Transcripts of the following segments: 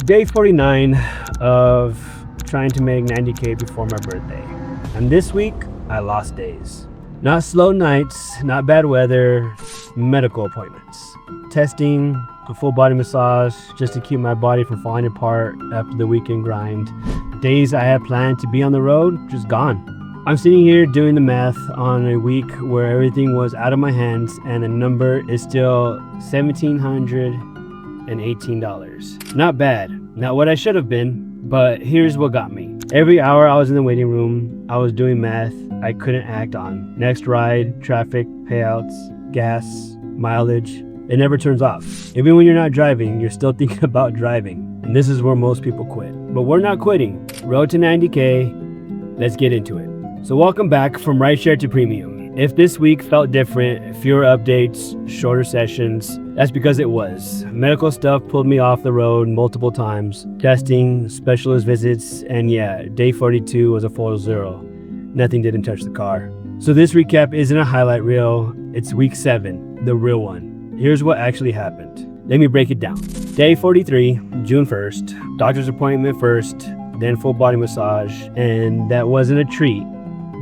Day 49 of trying to make 90K before my birthday. And this week, I lost days. Not slow nights, not bad weather, medical appointments. Testing, a full body massage just to keep my body from falling apart after the weekend grind. Days I had planned to be on the road, just gone. I'm sitting here doing the math on a week where everything was out of my hands and the number is still $1,718. Not bad, not what I should have been, but here's what got me. Every hour I was in the waiting room, I was doing math I couldn't act on. Next ride, traffic, payouts, gas, mileage. It never turns off. Even when you're not driving, you're still thinking about driving. And this is where most people quit. But we're not quitting. Road to 90K, let's get into it. So welcome back from RIDESHARE to Premium. If this week felt different, fewer updates, shorter sessions, that's because it was. Medical stuff pulled me off the road multiple times. Testing, specialist visits, and yeah, day 42 was a full zero. Nothing didn't touch the car. So this recap isn't a highlight reel, it's week 7, the real one. Here's what actually happened. Let me break it down. Day 43, June 1st, doctor's appointment first, then full body massage, and that wasn't a treat.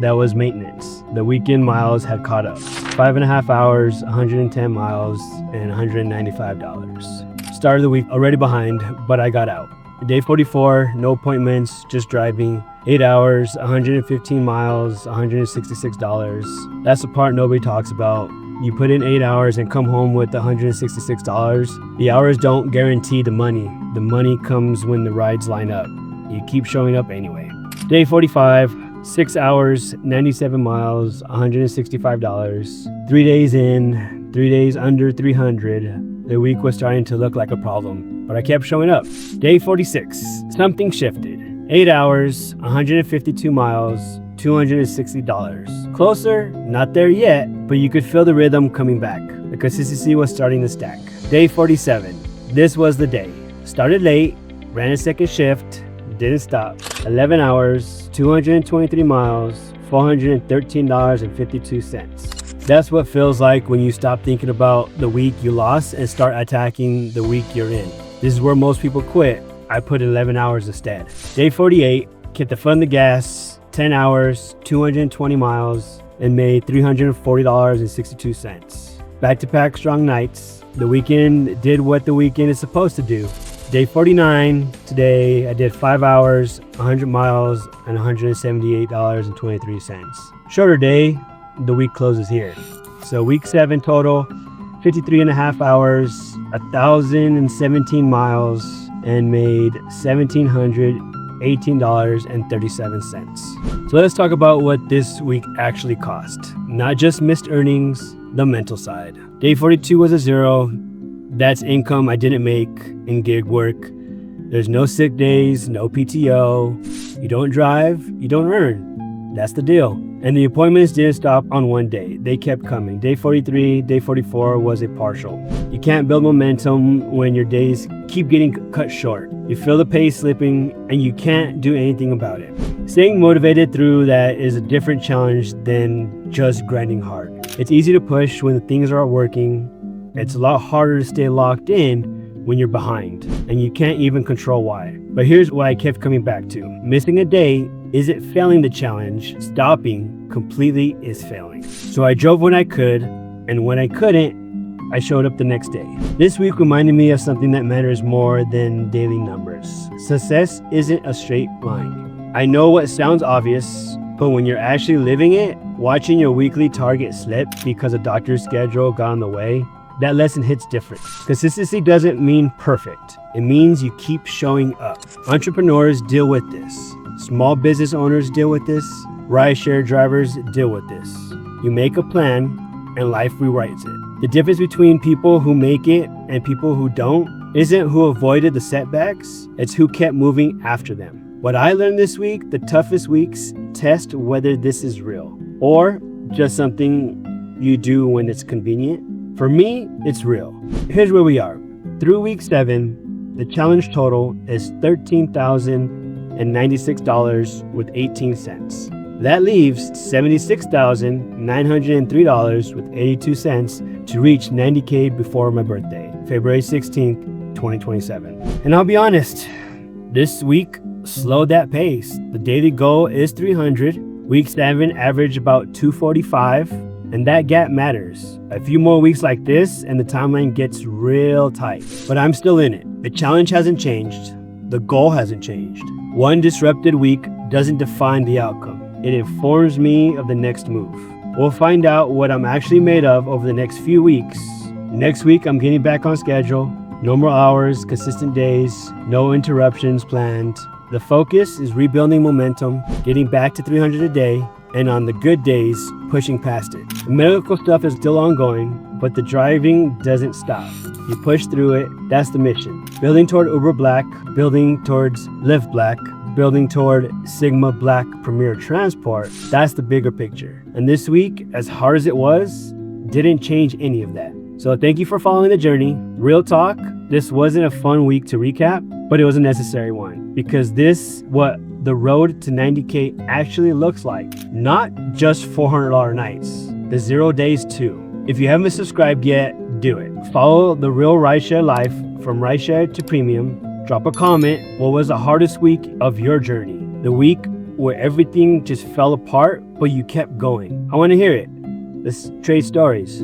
That was maintenance. The weekend miles had caught up. 5.5 hours, 110 miles, and $195. Started the week already behind, but I got out. Day 44, no appointments, just driving. 8 hours, 115 miles, $166. That's the part nobody talks about. You put in 8 hours and come home with $166. The hours don't guarantee the money. The money comes when the rides line up. You keep showing up anyway. Day 45, 6 hours, 97 miles, $165. 3 days in, 3 days under 300. The week was starting to look like a problem, but I kept showing up. Day 46, something shifted. 8 hours, 152 miles, $260. Closer, not there yet, but you could feel the rhythm coming back. The consistency was starting to stack. Day 47, this was the day. Started late, ran a second shift, didn't stop. 11 hours, 223 miles, $413.52. That's what feels like when you stop thinking about the week you lost and start attacking the week you're in. This is where most people quit. I put 11 hours instead. Day 48, kept the foot on the gas, 10 hours, 220 miles, and made $340.62. Back-to-back strong nights. The weekend did what the weekend is supposed to do. Day 49, today I did 5 hours, 100 miles, and $178.23. Shorter day, the week closes here. So week 7 total, 53.5 hours, 1,017 miles, and made $1,718.37. So let's talk about what this week actually cost. Not just missed earnings, the mental side. Day 42 was a zero. That's income I didn't make in gig work. There's no sick days, no PTO. You don't drive, you don't earn. That's the deal. And the appointments didn't stop on one day. They kept coming. Day 43, day 44 was a partial. You can't build momentum when your days keep getting cut short. You feel the pace slipping and you can't do anything about it. Staying motivated through that is a different challenge than just grinding hard. It's easy to push when things aren't working. It's a lot harder to stay locked in when you're behind and you can't even control why. But here's what I kept coming back to. Missing a day isn't failing the challenge. Stopping completely is failing. So I drove when I could, and when I couldn't, I showed up the next day. This week reminded me of something that matters more than daily numbers. Success isn't a straight line. I know what sounds obvious, but when you're actually living it, watching your weekly target slip because a doctor's schedule got in the way, that lesson hits different. Consistency doesn't mean perfect. It means you keep showing up. Entrepreneurs deal with this. Small business owners deal with this. Rideshare drivers deal with this. You make a plan and life rewrites it. The difference between people who make it and people who don't isn't who avoided the setbacks, it's who kept moving after them. What I learned this week, the toughest weeks test whether this is real or just something you do when it's convenient. For me, it's real. Here's where we are. Through week 7, the challenge total is $13,096.18. That leaves $76,903.82 to reach 90K before my birthday, February 16th, 2027. And I'll be honest, this week slowed that pace. The daily goal is 300. Week 7 average about 245, and that gap matters. A few more weeks like this and the timeline gets real tight. But I'm still in it. The challenge hasn't changed. The goal hasn't changed. One disrupted week doesn't define the outcome. It informs me of the next move. We'll find out what I'm actually made of over the next few weeks. Next week, I'm getting back on schedule. No more hours, consistent days, no interruptions planned. The focus is rebuilding momentum, getting back to 300 a day, and on the good days, pushing past it. The medical stuff is still ongoing, but the driving doesn't stop. You push through it, that's the mission. Building toward Uber Black, building towards Lyft Black, building toward Sigma Black Premier Transport, that's the bigger picture. And this week, as hard as it was, didn't change any of that. So thank you for following the journey. Real talk, this wasn't a fun week to recap, but it was a necessary one, because this what the road to 90K actually looks like. Not just $400 nights, the 0 days too. If you haven't subscribed yet, do it. Follow the real RIDESHARE life from RIDESHARE to premium. Drop a comment. What was the hardest week of your journey? The week where everything just fell apart, but you kept going. I want to hear it. Let's trade stories.